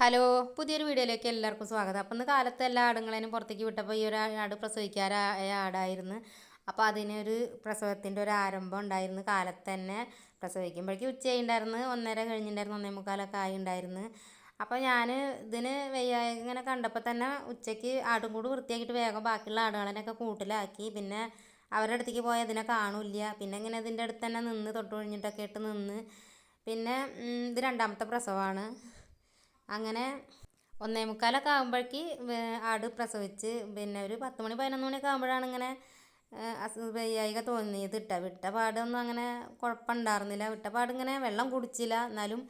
Hello, പുതിയൊരു വീഡിയോയിലേക്ക് എല്ലാവർക്കും സ്വാഗതം. അപ്പം ഇന്ന് കാലത്ത് എല്ലാ ആടുങ്ങളേനും പുറത്തേക്ക് വിട്ടപ്പോൾ ഈ ഒരു ആട് പ്രസവിക്കാറായ ആടായിരുന്നു. അപ്പോൾ അതിനൊരു പ്രസവത്തിൻ്റെ ഒരു ആരംഭം ഉണ്ടായിരുന്നു. കാലത്ത് തന്നെ പ്രസവിക്കുമ്പോഴേക്കും ഉച്ചയുണ്ടായിരുന്നു, 1:30 കഴിഞ്ഞിട്ടുണ്ടായിരുന്നു, 1:45 ആയി ഉണ്ടായിരുന്നു. അപ്പോൾ ഞാൻ ഇതിന് ഇങ്ങനെ കണ്ടപ്പോൾ തന്നെ ഉച്ചയ്ക്ക് ആടും കൂട് വൃത്തിയാക്കിയിട്ട് വേഗം ബാക്കിയുള്ള ആടുകളെയൊക്കെ കൂട്ടിലാക്കി. പിന്നെ അവരുടെ അടുത്തേക്ക് പോയാൽ ഇതിനെ കാണില്ല. പിന്നെ ഇങ്ങനെ ഇതിൻ്റെ അടുത്ത് തന്നെ നിന്ന് തൊട്ടുകൊഴിഞ്ഞിട്ടൊക്കെ ഇട്ട് നിന്ന്. പിന്നെ ഇത് രണ്ടാമത്തെ പ്രസവമാണ്. അങ്ങനെ 1:45 ആകുമ്പോഴേക്ക് ആട് പ്രസവിച്ച്. പിന്നെ ഒരു 10 മണി 11 മണിയൊക്കെ ആകുമ്പോഴാണ് ഇങ്ങനെ വയ്യായിക തോന്നിയത്. വിട്ട പാടൊന്നും അങ്ങനെ കുഴപ്പമുണ്ടായിരുന്നില്ല. വിട്ട പാട് ഇങ്ങനെ വെള്ളം കുടിച്ചില്ല. എന്നാലും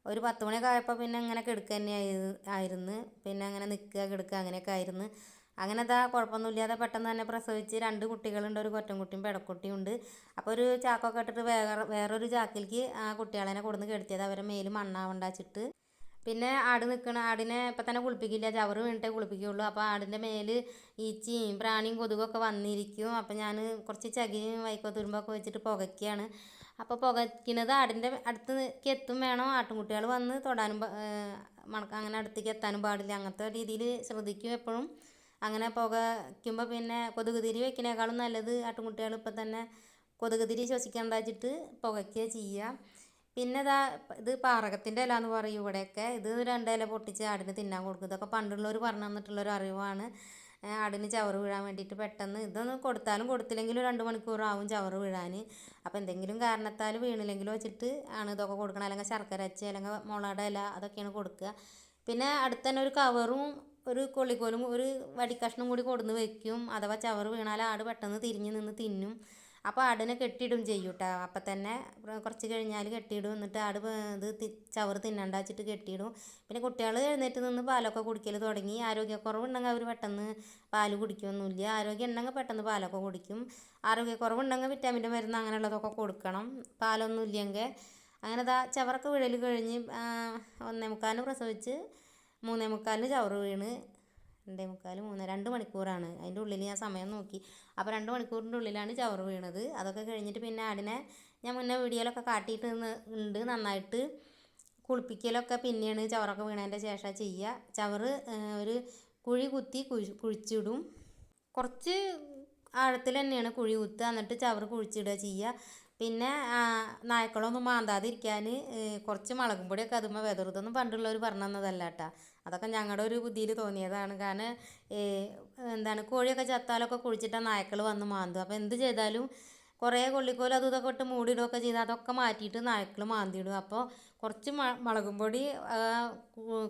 ഒരു 10 മണിയൊക്കെ ആയപ്പോൾ പിന്നെ ഇങ്ങനെ കിടക്കുക തന്നെ ആയിരുന്നു. പിന്നെ അങ്ങനെ നിൽക്കുക കിടക്കുക അങ്ങനെയൊക്കെ ആയിരുന്നു. അങ്ങനെ കുഴപ്പമൊന്നുമില്ലാതെ പെട്ടെന്ന് തന്നെ പ്രസവിച്ച് 2 കുട്ടികളുണ്ട്. ഒരു കൊറ്റൻകുട്ടിയും പെടക്കുട്ടിയും ഉണ്ട്. അപ്പോൾ ഒരു ചാക്കൊക്കെ ഇട്ടിട്ട് വേറൊരു ചാക്കിലേക്ക് ആ കുട്ടികളെ കൊടുന്ന് കെടുത്തിയത് അവരെ മേല് മണ്ണാവണ്ടാച്ചിട്ട്. പിന്നെ ആടിനെ ഇപ്പം തന്നെ കുളിപ്പിക്കില്ല, ചവറ് വീണിട്ടേ കുളിപ്പിക്കുകയുള്ളൂ. അപ്പോൾ ആടിൻ്റെ മേല് ഈച്ചയും പ്രാണിയും കൊതുകൊക്കെ വന്നിരിക്കും. അപ്പോൾ ഞാൻ കുറച്ച് ചകിരിയും വൈക്കോത്തുരുമ്പൊക്കെ വെച്ചിട്ട് പുകയ്ക്കുകയാണ്. അപ്പോൾ പുകയ്ക്കുന്നത് ആടിൻ്റെ അടുത്തേക്ക് എത്തും വേണം. ആട്ടുംകുട്ടികൾ വന്ന് തൊടാനും അങ്ങനെ അടുത്തേക്ക് എത്താനും പാടില്ല. അങ്ങനത്തെ രീതിയിൽ ശ്രദ്ധിക്കും എപ്പോഴും. അങ്ങനെ പുകയ്ക്കുമ്പോൾ പിന്നെ കൊതുക് തിരി വെക്കുന്നതിനേക്കാളും നല്ലത് ആട്ടുംകുട്ടികൾ ഇപ്പം തന്നെ കൊതുക് തിരി ശ്വസിക്കേണ്ട വെച്ചിട്ട് പുകയ്ക്കുക ചെയ്യുക. പിന്നെ ഇത് പാറകത്തിൻ്റെ ഇല എന്ന് പറയും ഇവിടെയൊക്കെ. ഇത് 2 ഇല പൊട്ടിച്ച് ആടിന് തിന്നാൻ കൊടുക്കും. ഇതൊക്കെ പണ്ടുള്ളവർ പറഞ്ഞു തന്നിട്ടുള്ളൊരു അറിവാണ്. ആടിന് ചവറ് വീഴാൻ വേണ്ടിയിട്ട് പെട്ടെന്ന് ഇതൊന്ന് കൊടുത്താലും കൊടുത്തില്ലെങ്കിലും 2 മണിക്കൂറാവും ചവറ് വീഴാൻ. അപ്പോൾ എന്തെങ്കിലും കാരണത്താൽ വീണില്ലെങ്കിലും വെച്ചിട്ട് ആണ് ഇതൊക്കെ കൊടുക്കണം. അല്ലെങ്കിൽ ശർക്കര അച്ച് അല്ലെങ്കിൽ മുളയുടെ ഇല അതൊക്കെയാണ് കൊടുക്കുക. പിന്നെ അടുത്ത് തന്നെ ഒരു കവറും ഒരു കൊള്ളിക്കോലും ഒരു വടിക്കഷ്ണം കൂടി കൊടുന്ന് വെക്കും. അഥവാ ചവറ് വീണാൽ ആട് പെട്ടെന്ന് തിരിഞ്ഞ് നിന്ന് തിന്നും. അപ്പോൾ ആടിനെ കെട്ടിയിടും ചെയ്യും കേട്ടോ. അപ്പം തന്നെ കുറച്ച് കഴിഞ്ഞാൽ കെട്ടിയിടും. എന്നിട്ട് ആട് ചവറ് തിന്നണ്ട വെച്ചിട്ട് കെട്ടിയിടും. പിന്നെ കുട്ടികൾ എഴുന്നേറ്റ് നിന്ന് പാലൊക്കെ കുടിക്കൽ തുടങ്ങി. ആരോഗ്യക്കുറവുണ്ടെങ്കിൽ അവർ പെട്ടെന്ന് പാല് കുടിക്കുകയൊന്നുമില്ല. ആരോഗ്യം ഉണ്ടെങ്കിൽ പെട്ടെന്ന് പാലൊക്കെ കുടിക്കും. ആരോഗ്യക്കുറവുണ്ടെങ്കിൽ വിറ്റാമിൻ്റെ മരുന്ന് അങ്ങനെയുള്ളതൊക്കെ കൊടുക്കണം, പാലൊന്നും ഇല്ലെങ്കിൽ. അങ്ങനെ ചവറൊക്കെ വീഴൽ കഴിഞ്ഞ് 1:45 പ്രസവിച്ച് 3:45 ചവറ് വീണ്. 2:45 2 മണിക്കൂറാണ്. അതിൻ്റെ ഉള്ളിൽ ഞാൻ സമയം നോക്കി. അപ്പോൾ 2 മണിക്കൂറിൻ്റെ ഉള്ളിലാണ് ചവറ് വീണത്. അതൊക്കെ കഴിഞ്ഞിട്ട് പിന്നെ ആടിനെ ഞാൻ മുന്നേ വീഡിയോയിലൊക്കെ കാട്ടിയിട്ട് ഉണ്ട്. നന്നായിട്ട് കുളിപ്പിക്കലൊക്കെ പിന്നെയാണ് ചവറൊക്കെ വീണതിൻ്റെ ശേഷം ചെയ്യുക. ചവറ് ഒരു കുഴി കുത്തി കുഴിച്ചിടും. കുറച്ച് ആഴത്തിൽ തന്നെയാണ് കുഴി കുത്തുക. എന്നിട്ട് ചവറ് കുഴിച്ചിടുക ചെയ്യുക. പിന്നെ നായ്ക്കളൊന്നും മാന്താതിരിക്കാൻ കുറച്ച് മുളകും പൊടിയൊക്കെ അതുമ്പോൾ വെതറുതൊന്നും പണ്ടുള്ളവർ പറഞ്ഞു തന്നതല്ല കേട്ടോ. അതൊക്കെ ഞങ്ങളുടെ ഒരു ബുദ്ധിയിൽ തോന്നിയതാണ്. കാരണം കോഴിയൊക്കെ ചത്താലൊക്കെ കുഴിച്ചിട്ടാൽ നായ്ക്കൾ വന്ന് മാന്തും. അപ്പോൾ എന്ത് ചെയ്താലും കുറേ കൊള്ളിക്കോലും അതും ഇതൊക്കെ ഇട്ട് മൂടിയിടുകയൊക്കെ ചെയ്താൽ അതൊക്കെ മാറ്റിയിട്ട് നായ്ക്കൾ മാന്തിയിടും. അപ്പോൾ കുറച്ച് മുളകും പൊടി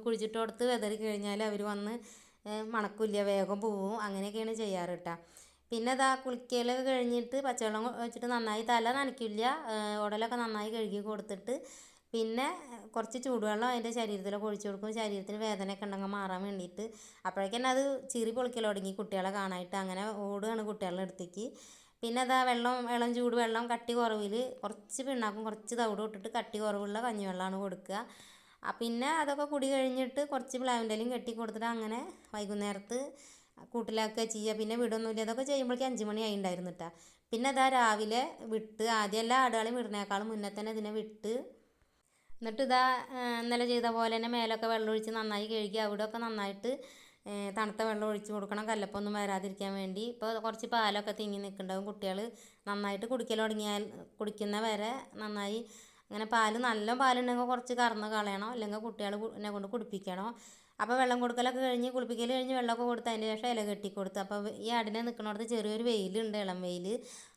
കുഴിച്ചിട്ട് കൊടുത്ത് വെതറി കഴിഞ്ഞാൽ അവർ വന്ന് മണക്കില്ല, വേഗം പോവും. അങ്ങനെയൊക്കെയാണ് ചെയ്യാറ് കേട്ടോ. പിന്നെ കുളിക്കലൊക്കെ കഴിഞ്ഞിട്ട് പച്ചവെള്ളം വെച്ചിട്ട് നന്നായി തല നനയ്ക്കില്ല, ഉടലൊക്കെ നന്നായി കഴുകി കൊടുത്തിട്ട് പിന്നെ കുറച്ച് ചൂടുവെള്ളം അതിൻ്റെ ശരീരത്തിലൊക്കെ ഒഴിച്ചു കൊടുക്കും. ശരീരത്തിന് വേദനയൊക്കെ ഉണ്ടെങ്കിൽ മാറാൻ വേണ്ടിയിട്ട്. അപ്പോഴേക്കും അത് ചീറി പൊളിക്കൽ തുടങ്ങി കുട്ടികളെ കാണാനായിട്ട്. അങ്ങനെ ഓടുകയാണ് കുട്ടികളുടെ അടുത്തേക്ക്. പിന്നെ ഇളം ചൂട് വെള്ളം കട്ടി കുറവിൽ കുറച്ച് പിണ്ണാക്കും കുറച്ച് തവിടും ഇട്ടിട്ട് കട്ടി കുറവുള്ള കഞ്ഞിവെള്ളമാണ് കൊടുക്കുക. പിന്നെ അതൊക്കെ കുടി കഴിഞ്ഞിട്ട് കുറച്ച് പ്ലാവിൻ്റെ ഇലയും കെട്ടി കൊടുത്തിട്ട് അങ്ങനെ വൈകുന്നേരത്ത് കൂട്ടിലാക്കുക ചെയ്യുക. പിന്നെ വിടൊന്നുമില്ല. അതൊക്കെ ചെയ്യുമ്പോഴേക്കും 5 മണി ആയി ഉണ്ടായിരുന്നു കേട്ടോ. പിന്നെ രാവിലെ വിട്ട് ആദ്യം എല്ലാ ആടുകളെയും വിടുന്നേക്കാളും മുന്നേ തന്നെ ഇതിനെ വിട്ട്. എന്നിട്ട് ഇന്നലെ ചെയ്ത പോലെ തന്നെ മേലൊക്കെ വെള്ളമൊഴിച്ച് നന്നായി കഴുകി അവിടെയൊക്കെ നന്നായിട്ട് തണുത്ത വെള്ളം ഒഴിച്ച് കൊടുക്കണം, കല്ലപ്പൊന്നും വരാതിരിക്കാൻ വേണ്ടി. ഇപ്പോൾ കുറച്ച് പാലൊക്കെ തിങ്ങി നിൽക്കുന്നുണ്ടാവും. കുട്ടികൾ നന്നായിട്ട് കുടിക്കുന്ന വരെ നന്നായി അങ്ങനെ നല്ല പാലുണ്ടെങ്കിൽ കുറച്ച് കറന്ന് കളയണം, അല്ലെങ്കിൽ കുട്ടികളെ കൊണ്ട് കുടിപ്പിക്കണം. അപ്പോൾ വെള്ളം കൊടുക്കലൊക്കെ കഴിഞ്ഞ് കുളിപ്പിക്കൽ കഴിഞ്ഞ് വെള്ളമൊക്കെ കൊടുത്ത് അതിന് ശേഷം ഇല കെട്ടി കൊടുത്ത്. അപ്പോൾ ഈ ആടിനെ നിൽക്കുന്നിടത്ത് ചെറിയൊരു വെയിലുണ്ട്, ഇളം വെയിൽ.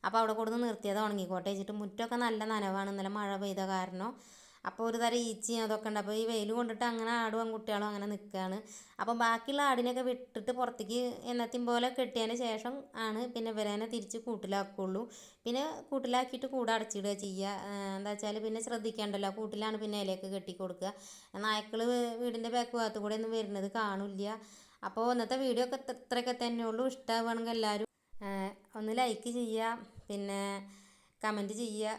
അപ്പോൾ അവിടെ കൊടുത്ത് നിർത്തിയത് ഉണങ്ങിക്കോട്ടെ വെച്ചിട്ട്. മുറ്റമൊക്കെ നല്ല നനവാണ് ഇന്നലെ മഴ പെയ്ത കാരണം. അപ്പോൾ ഒരു തരം ഈച്ചയും അതൊക്കെ ഉണ്ട്. അപ്പോൾ ഈ വെയിൽ കൊണ്ടിട്ട് അങ്ങനെ ആടും കുട്ടികളും അങ്ങനെ നിൽക്കുകയാണ്. അപ്പോൾ ബാക്കിയുള്ള ആടിനെയൊക്കെ വിട്ടിട്ട് പുറത്തേക്ക് എന്നത്തെയും പോലെ കെട്ടിയതിന് ശേഷം ആണ് പിന്നെ ഇവരേനെ തിരിച്ച് കൂട്ടിലാക്കുകയുള്ളൂ. പിന്നെ കൂട്ടിലാക്കിയിട്ട് കൂടെ അടച്ചിടുക ചെയ്യുക. എന്താ വെച്ചാൽ പിന്നെ ശ്രദ്ധിക്കേണ്ടല്ലോ, കൂട്ടിലാണ് പിന്നെ ഇലയൊക്കെ കെട്ടി കൊടുക്കുക. നായ്ക്കൾ വീടിൻ്റെ ബാക്ക് ഭാഗത്ത് കൂടെ ഒന്നും വരുന്നത് കാണില്ല. അപ്പോൾ ഇന്നത്തെ വീഡിയോ ഒക്കെ ഇത്രയൊക്കെ തന്നെയുള്ളൂ. ഇഷ്ടമാവുകയാണെങ്കിൽ എല്ലാവരും ഒന്ന് ലൈക്ക് ചെയ്യുക, പിന്നെ കമൻറ്റ് ചെയ്യുക,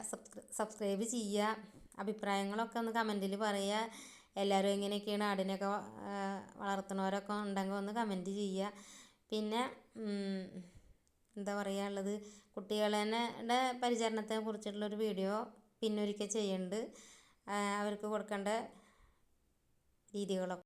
സബ്സ്ക്രൈബ് ചെയ്യുക. അഭിപ്രായങ്ങളൊക്കെ ഒന്ന് കമൻറ്റിൽ പറയുക. എല്ലാവരും എങ്ങനെയൊക്കെയാണ് ആടിനെയൊക്കെ വളർത്തുന്നവരൊക്കെ ഉണ്ടെങ്കിൽ ഒന്ന് കമൻറ്റ് ചെയ്യുക. പിന്നെ എന്താ പറയാനുള്ളത്, കുട്ടികളുടെ പരിചരണത്തെ കുറിച്ചിട്ടുള്ളൊരു വീഡിയോ പിന്നൊരിക്കൽ ചെയ്യുന്നുണ്ട്. അവർക്ക് കൊടുക്കേണ്ട രീതികളൊക്കെ